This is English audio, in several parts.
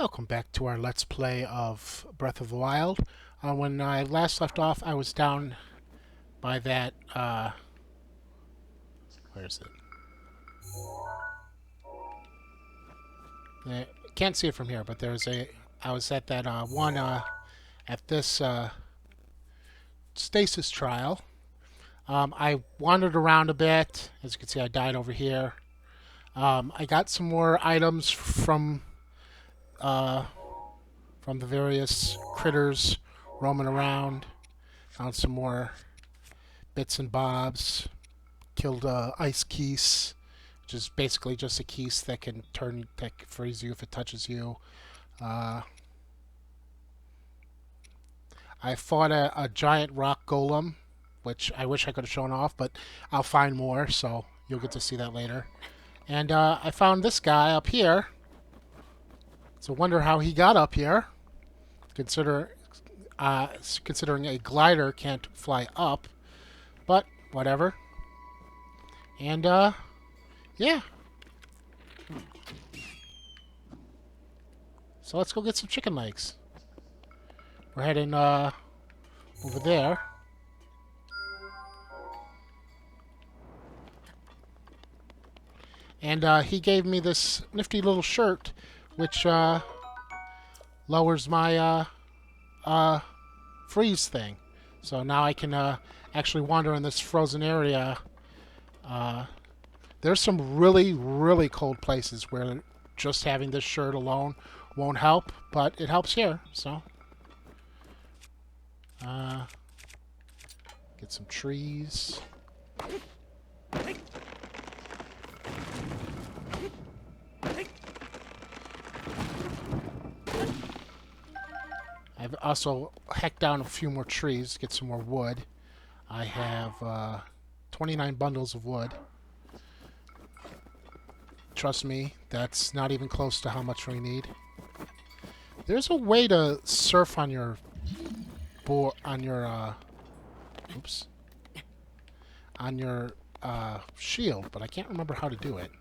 Welcome back to our Let's Play of Breath of the Wild. When I last left off, I was down by that, where is it? Can't see it from here, but I was at that, at this, stasis trial. I wandered around a bit. As you can see, I died over here. I got some more items uh, from the various critters roaming around. Found some more bits and bobs. Killed ice keese, which is basically just a keese that can freeze you if it touches you. Uh, I fought a giant rock golem, which I wish I could have shown off, but I'll find more, so you'll get to see that later. And I found this guy up here. It's a wonder how he got up here. Considering a glider can't fly up, but whatever. And yeah. So let's go get some chicken legs. We're heading over there. And he gave me this nifty little shirt, which lowers my freeze thing. So now I can actually wander in this frozen area. There's some really, really cold places where just having this shirt alone won't help, but it helps here, so. Get some trees. I've also hacked down a few more trees to get some more wood. I have 29 bundles of wood. Trust me, that's not even close to how much we need. There's a way to surf on your shield, but I can't remember how to do it.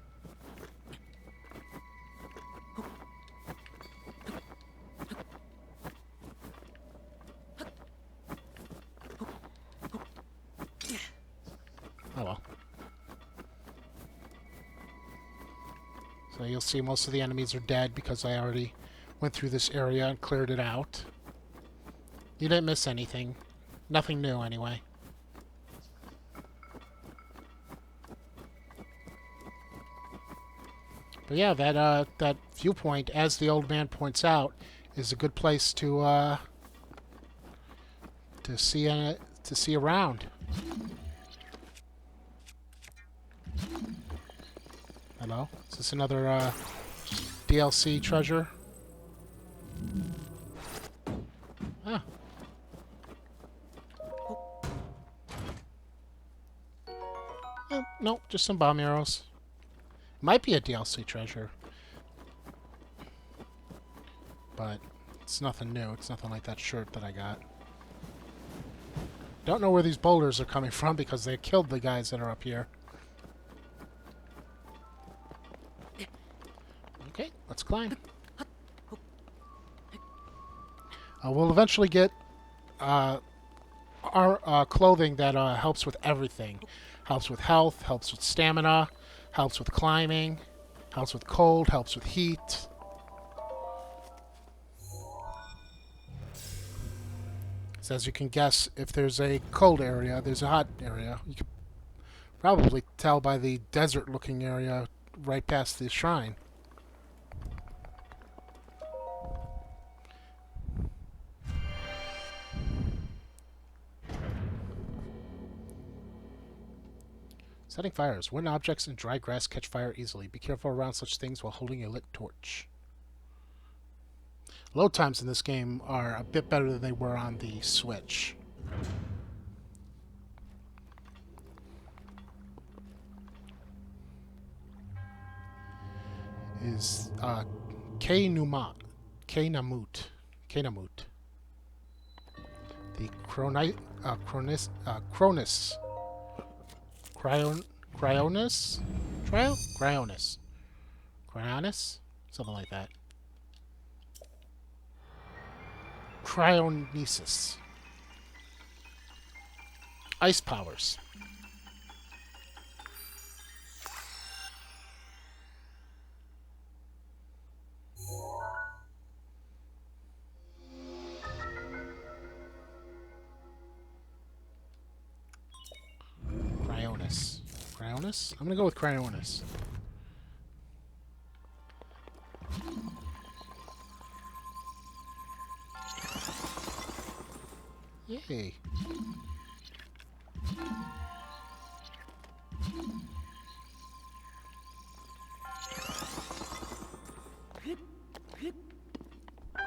Oh well. So you'll see most of the enemies are dead because I already went through this area and cleared it out. You didn't miss anything. Nothing new, anyway. But yeah, that viewpoint, as the old man points out, is a good place to see around. Hello? Is this another DLC treasure? Ah. Oh, no, just some bomb arrows. Might be a DLC treasure. But it's nothing new. It's nothing like that shirt that I got. Don't know where these boulders are coming from because they killed the guys that are up here. Okay, let's climb. We'll eventually get our clothing that helps with everything. Helps with health, helps with stamina, helps with climbing, helps with cold, helps with heat. So as you can guess, if there's a cold area, there's a hot area. You can probably tell by the desert-looking area right past the shrine. Setting fires. Wooden objects and dry grass catch fire easily. Be careful around such things while holding a lit torch. Load times in this game are a bit better than they were on the Switch. Is Kainamut. The Cronus. Cryonis? Something like that. Cryonesis. Ice powers. Cryonis. Cryonis? I'm gonna go with Cryonis. Yay.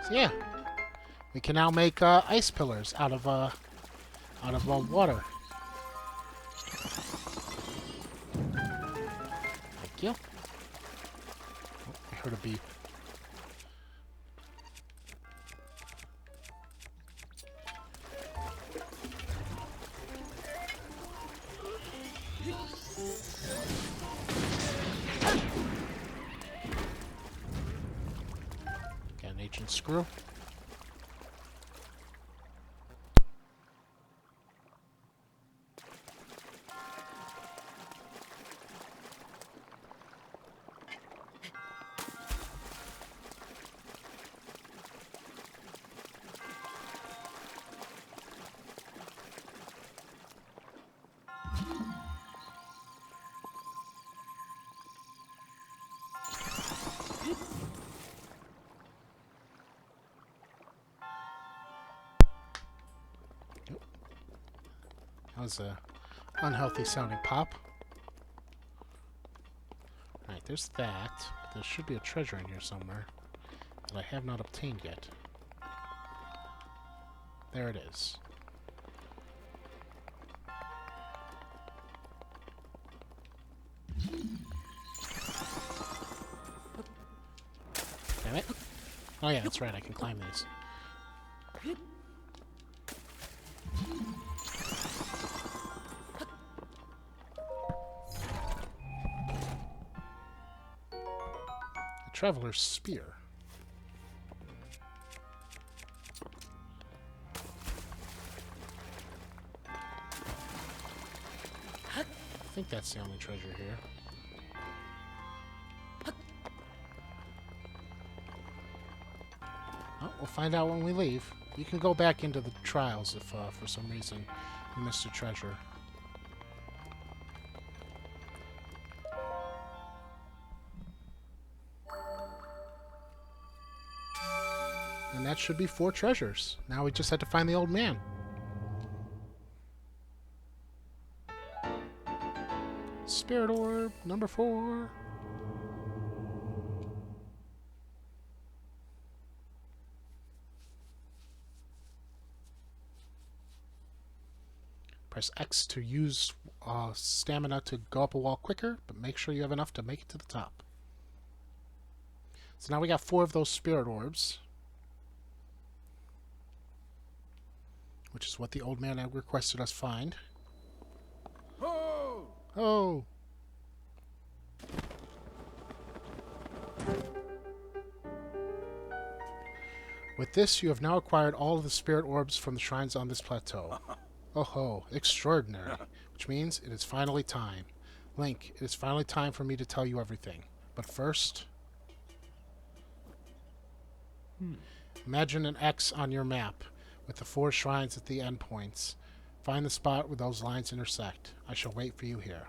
So yeah, we can now make ice pillars out of water. Thank you. Oh, I heard a beep. Got an ancient screw. That was a unhealthy sounding pop. Alright, there's that. There should be a treasure in here somewhere that I have not obtained yet. There it is. Damn it. Oh yeah, that's right, I can climb these. Traveler's Spear. I think that's the only treasure here. Oh, we'll find out when we leave. You can go back into the trials if for some reason you missed a treasure. And that should be 4 treasures. Now we just have to find the old man. Spirit Orb, number 4. Press X to use stamina to go up a wall quicker, but make sure you have enough to make it to the top. So now we got 4 of those Spirit Orbs. Which is what the old man had requested us find. Ho! Oh! With this, you have now acquired all of the Spirit Orbs from the shrines on this plateau. Oh ho, extraordinary. Which means it is finally time. Link, it is finally time for me to tell you everything. But first... Imagine an X on your map, with the 4 shrines at the endpoints. Find the spot where those lines intersect. I shall wait for you here.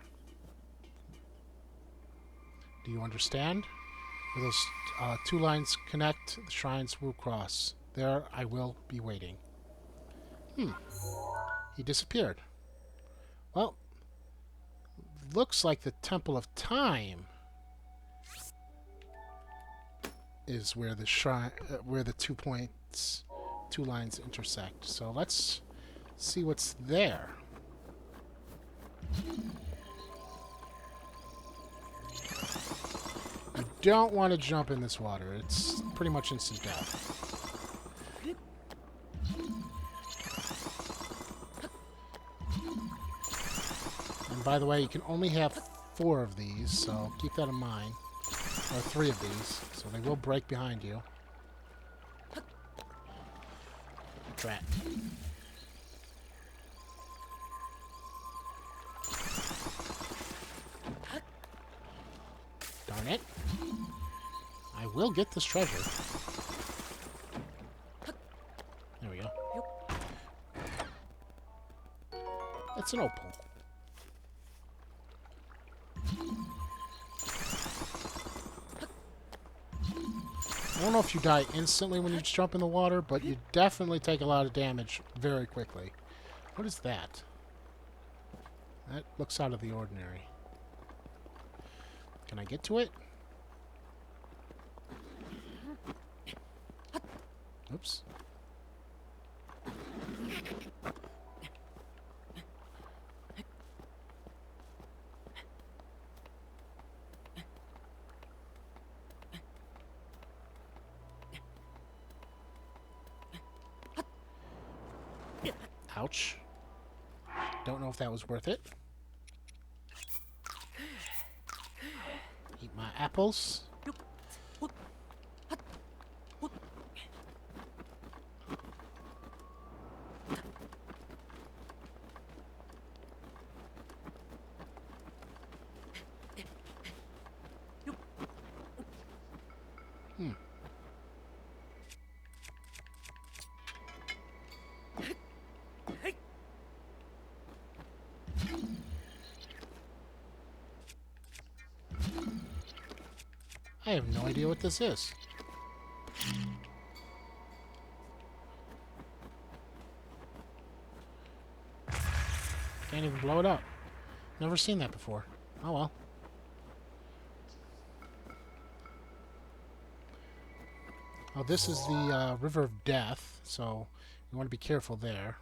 Do you understand? Where those 2 lines connect, the shrines will cross. There I will be waiting. He disappeared. Well, looks like the Temple of Time is where the shrine, where the 2 lines intersect. So let's see what's there. You don't want to jump in this water. It's pretty much instant death. And by the way, you can only have 4 of these, so keep that in mind. Or 3 of these, so they will break behind you. Drat. Darn it. I will get this treasure. There we go. It's an opal. I don't know if you die instantly when you jump in the water, but you definitely take a lot of damage very quickly. What is that? That looks out of the ordinary. Can I get to it? Oops. Ouch. Don't know if that was worth it. Eat my apples. I have no idea what this is. Can't even blow it up. Never seen that before. Oh well. Oh, this is the River of Death, so you want to be careful there.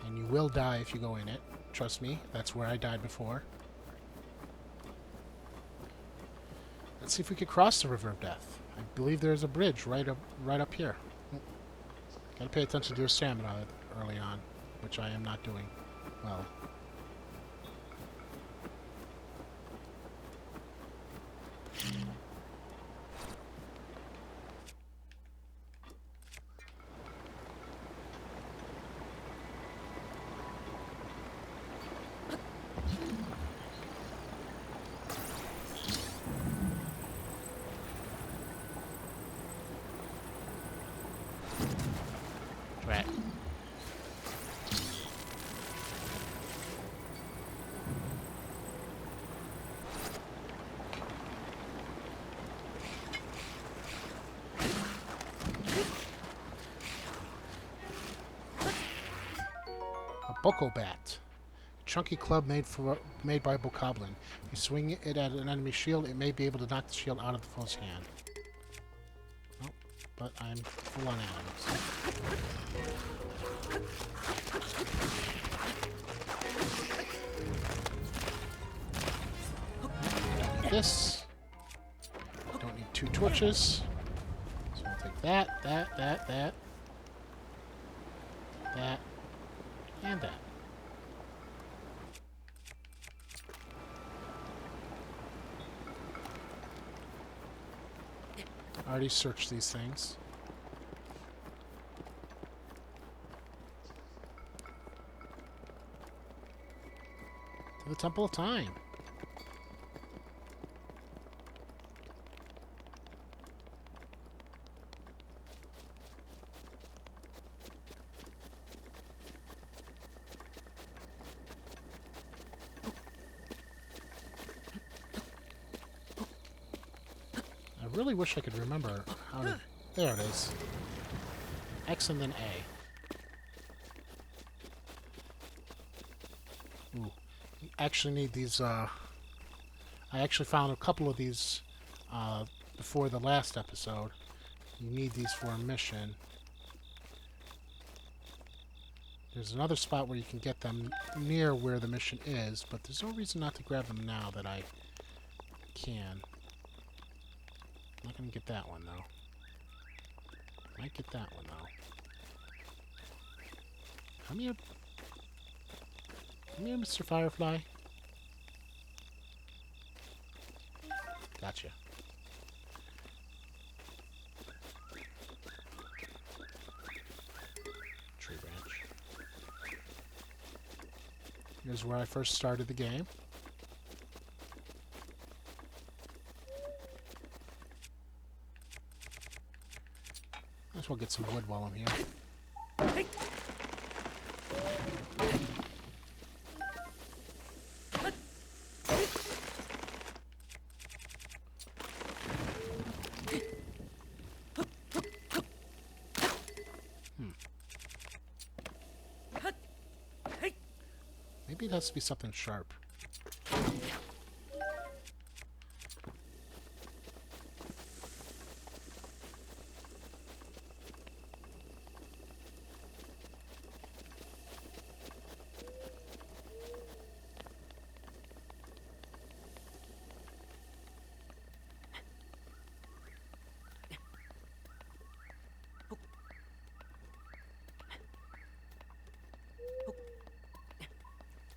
And you will die if you go in it. Trust me, that's where I died before. Let's see if we could cross the River of Death. I believe there's a bridge right up here. Gotta pay attention to your stamina early on, which I am not doing well. Rat. A Boko Bat. Chunky club made by Bokoblin. You swing it at an enemy shield, it may be able to knock the shield out of the foe's hand. Oh, but I'm full on animals. Don't need this. Don't need 2 torches. So we'll take that, that, and that. I already searched these things. To the Temple of Time. I really wish I could remember how to... There it is. X and then A. Ooh. You actually need these, I actually found a couple of these, before the last episode. You need these for a mission. There's another spot where you can get them near where the mission is, but there's no reason not to grab them now that I can. Not gonna get that one though. Might get that one though. Come here, Mr. Firefly. Gotcha. Tree branch. Here's where I first started the game. Might as well get some wood while I'm here. Maybe it has to be something sharp.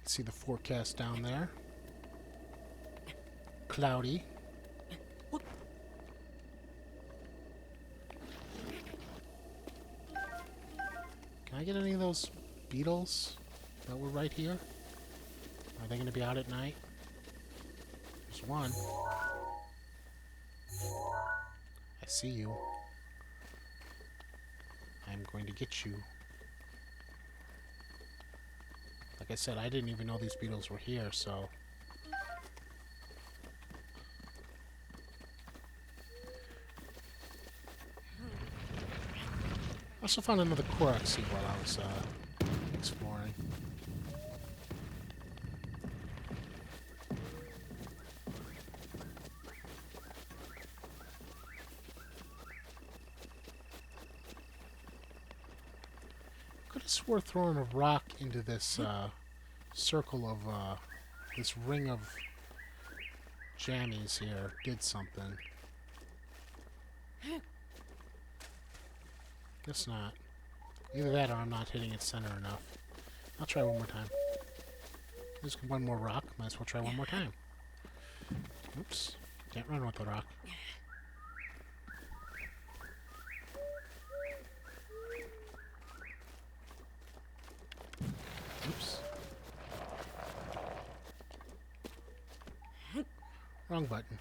See the forecast down there. Cloudy. Can I get any of those beetles that were right here? Are they going to be out at night? There's one. I see you. I'm going to get you. Like I said, I didn't even know these beetles were here, so... I also found another Korok seed while I was exploring. Could have swore throwing a rock into this circle of this ring of jammies here did something. Guess not. Either that or I'm not hitting its center enough. I'll try one more time. There's one more rock. Might as well try one more time. Oops. Can't run with the rock. Oops. Wrong button.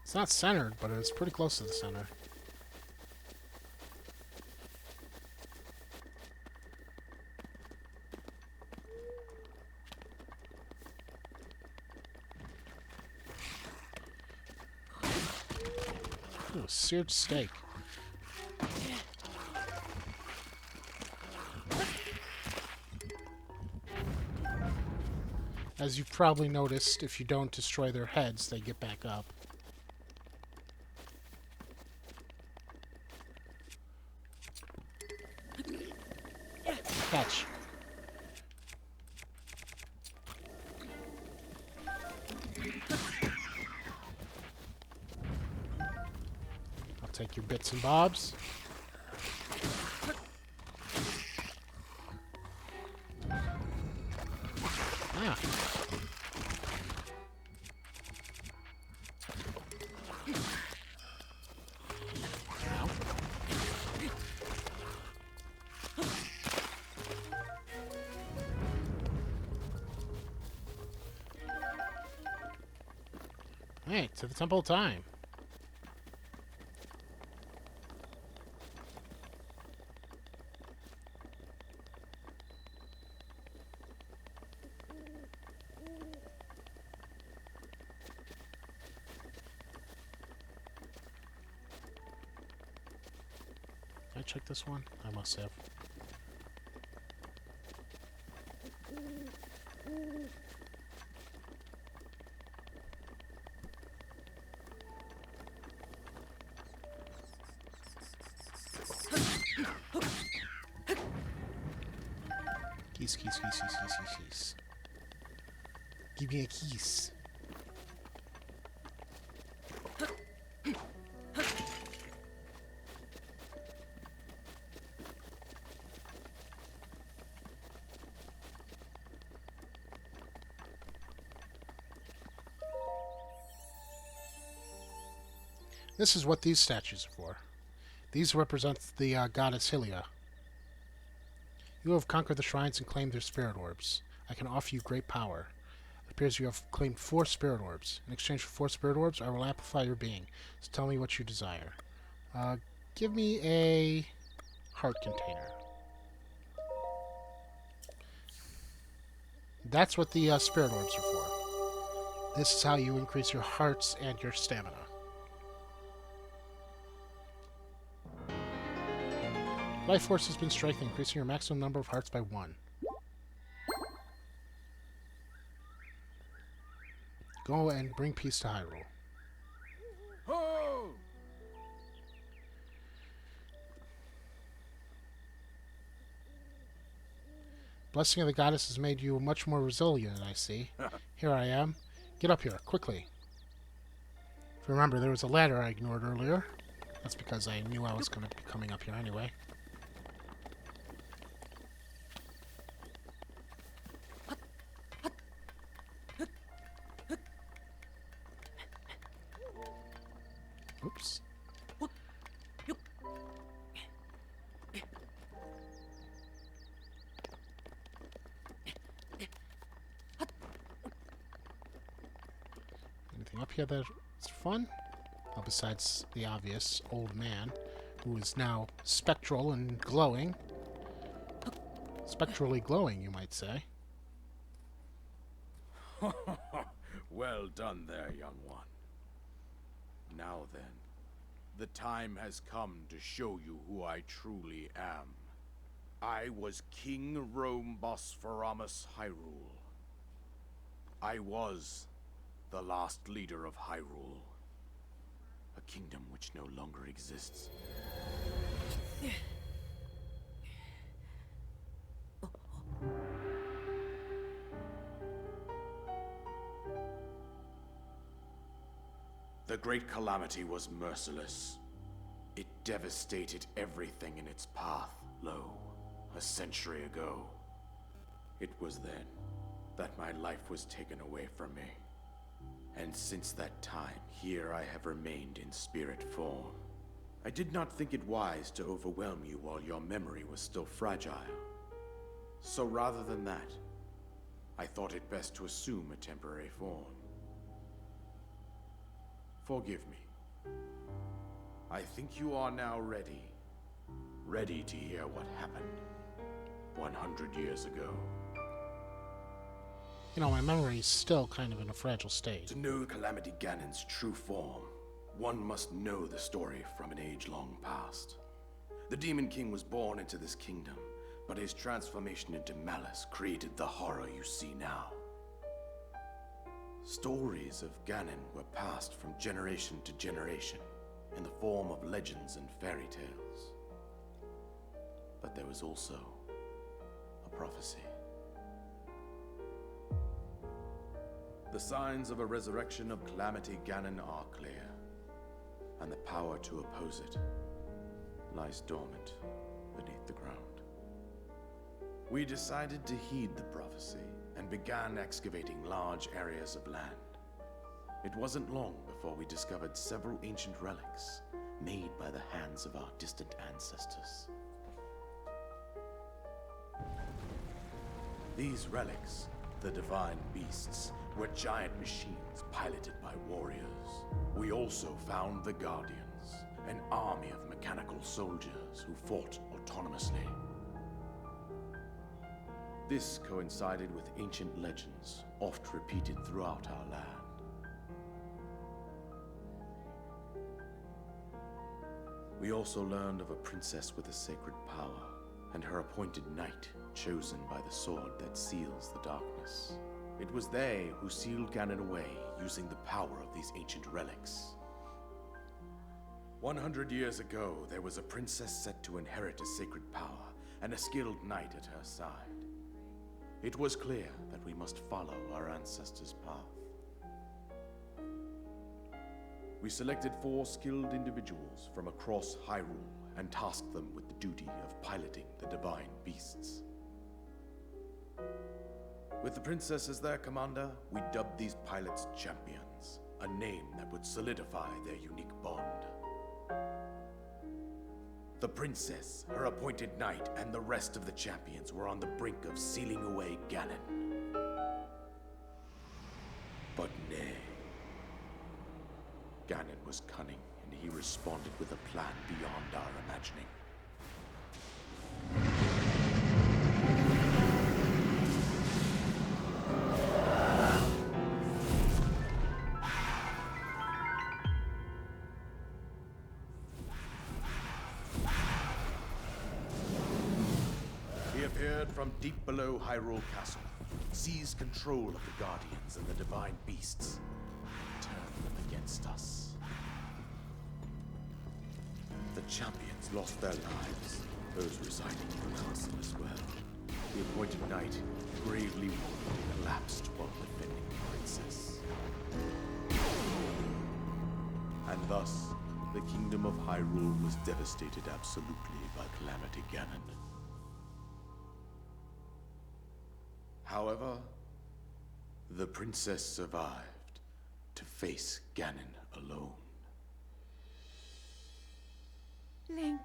It's not centered, but it's pretty close to the center. Ooh, seared steak. As you've probably noticed, if you don't destroy their heads, they get back up. Catch. I'll take your bits and bobs. Ah. Hey, to the Temple of Time. Did I check this one? I must have. Keys. Give me a keys. This is what these statues are for. These represent the goddess Hylia. You have conquered the shrines and claimed their spirit orbs. I can offer you great power. It appears you have claimed 4 spirit orbs. In exchange for 4 spirit orbs, I will amplify your being. So tell me what you desire. Uh, Give me a heart container. That's what the spirit orbs are for. This is how you increase your hearts and your stamina. Life force has been strengthened, increasing your maximum number of hearts by 1. Go and bring peace to Hyrule. Ho! Blessing of the goddess has made you much more resilient, I see. Here I am. Get up here, quickly. If you remember, there was a ladder I ignored earlier. That's because I knew I was going to be coming up here anyway. Oops. Anything up here that's fun? Well, besides the obvious old man, who is now spectral and glowing. Spectrally glowing, you might say. Well done there, young one. Now then, the time has come to show you who I truly am. I was King Rome Bosphoramos Hyrule. I was the last leader of Hyrule, a kingdom which no longer exists. The Great Calamity was merciless. It devastated everything in its path, lo, a century ago. It was then that my life was taken away from me. And since that time, here I have remained in spirit form. I did not think it wise to overwhelm you while your memory was still fragile. So rather than that, I thought it best to assume a temporary form. Forgive me. I think you are now ready. Ready to hear what happened 100 years ago. You know, my memory's still kind of in a fragile state. To know Calamity Ganon's true form, one must know the story from an age-long past. The Demon King was born into this kingdom, but his transformation into malice created the horror you see now. Stories of Ganon were passed from generation to generation in the form of legends and fairy tales. But there was also a prophecy. The signs of a resurrection of Calamity Ganon are clear, and the power to oppose it lies dormant beneath the ground. We decided to heed the prophecy and began excavating large areas of land. It wasn't long before we discovered several ancient relics made by the hands of our distant ancestors. These relics, the divine beasts, were giant machines piloted by warriors. We also found the Guardians, an army of mechanical soldiers who fought autonomously. This coincided with ancient legends, oft repeated throughout our land. We also learned of a princess with a sacred power, and her appointed knight, chosen by the sword that seals the darkness. It was they who sealed Ganon away using the power of these ancient relics. 100 years ago, there was a princess set to inherit a sacred power, and a skilled knight at her side. It was clear that we must follow our ancestors' path. We selected 4 skilled individuals from across Hyrule and tasked them with the duty of piloting the divine beasts. With the princess as their commander, we dubbed these pilots champions. a name that would solidify their unique bond. The princess, her appointed knight, and the rest of the champions were on the brink of sealing away Ganon. But nay. Ganon was cunning, and he responded with a plan beyond our imagining. He appeared from deep below Hyrule Castle, seized control of the Guardians and the Divine Beasts, turned them against us. The champions lost their lives, those residing in the castle as well. The appointed knight, gravely wounded, collapsed while defending the princess. And thus, the kingdom of Hyrule was devastated absolutely by Calamity Ganon. However, the princess survived to face Ganon alone. Link,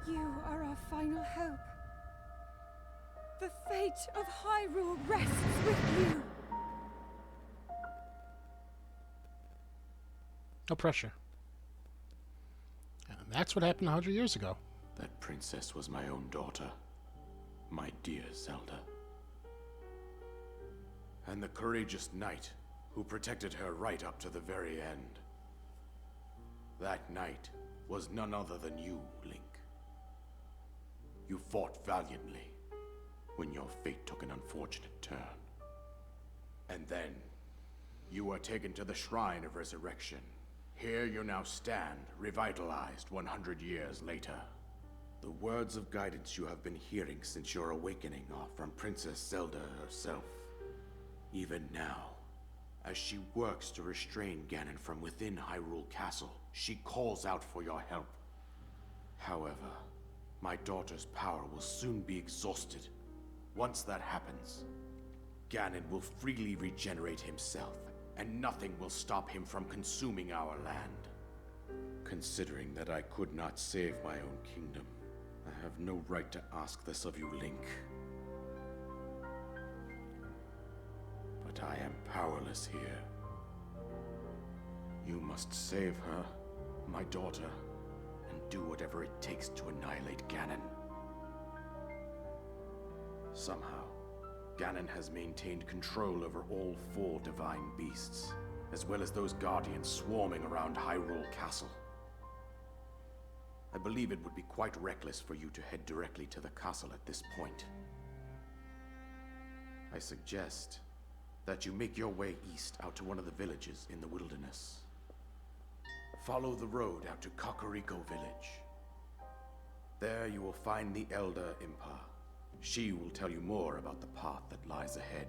you are our final hope. The fate of Hyrule rests with you. No pressure. And that's what happened 100 years ago. That princess was my own daughter, my dear Zelda. And the courageous knight who protected her right up to the very end. That knight was none other than you, Link. You fought valiantly when your fate took an unfortunate turn. And then, you were taken to the Shrine of Resurrection. Here you now stand, revitalized 100 years later. The words of guidance you have been hearing since your awakening are from Princess Zelda herself. Even now, as she works to restrain Ganon from within Hyrule Castle, she calls out for your help. However, my daughter's power will soon be exhausted. Once that happens, Ganon will freely regenerate himself, and nothing will stop him from consuming our land. Considering that I could not save my own kingdom, I have no right to ask this of you, Link. But I am powerless here. You must save her, my daughter, and do whatever it takes to annihilate Ganon. Somehow, Ganon has maintained control over all 4 divine beasts, as well as those guardians swarming around Hyrule Castle. I believe it would be quite reckless for you to head directly to the castle at this point. I suggest that you make your way east out to one of the villages in the wilderness. Follow the road out to Kakariko Village. There you will find the Elder Impa. She will tell you more about the path that lies ahead.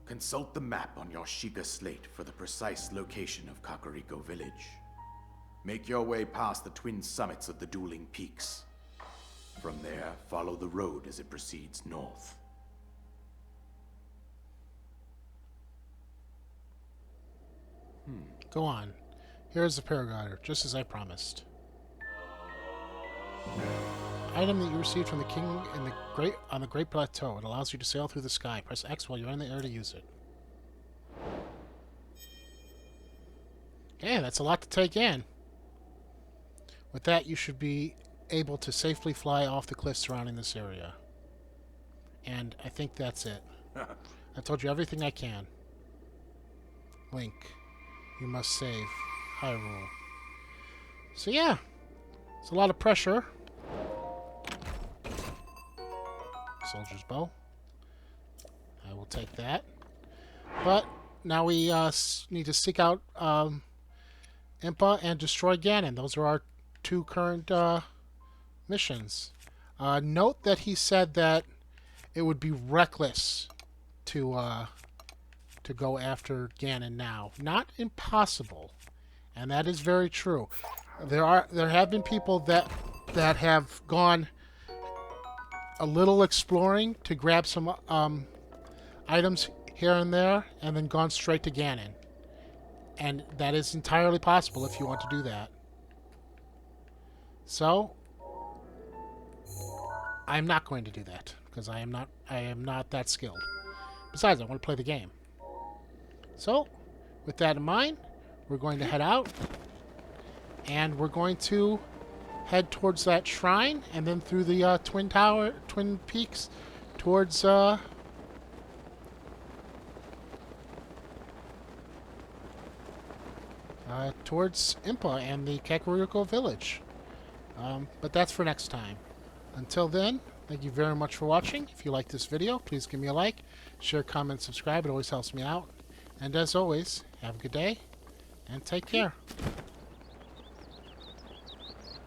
Consult the map on your Sheikah slate for the precise location of Kakariko Village. Make your way past the twin summits of the dueling peaks. From there, follow the road as it proceeds north. Go on. Here's the Paraglider, just as I promised. Item that you received from the king on the Great Plateau. It allows you to sail through the sky. Press X while you're in the air to use it. Okay, that's a lot to take in. With that, you should be able to safely fly off the cliffs surrounding this area. And I think that's it. I've told you everything I can. Link, you must save Hyrule. So yeah, it's a lot of pressure. Soldier's bow. I will take that. But now we need to seek out Impa and destroy Ganon. Those are our 2 current missions. Note that he said that it would be reckless to go after Ganon now. Not impossible, and that is very true. There have been people that have gone a little exploring to grab some items here and there, and then gone straight to Ganon. And that is entirely possible if you want to do that. So, I'm not going to do that because I am not that skilled. Besides, I want to play the game. So, with that in mind, we're going to head out and we're going to head towards that shrine and then through the Twin Peaks towards towards Impa and the Kakariko village. But that's for next time. Until then, thank you very much for watching. If you like this video, please give me a like, share, comment, subscribe. It always helps me out. And as always, have a good day and take care.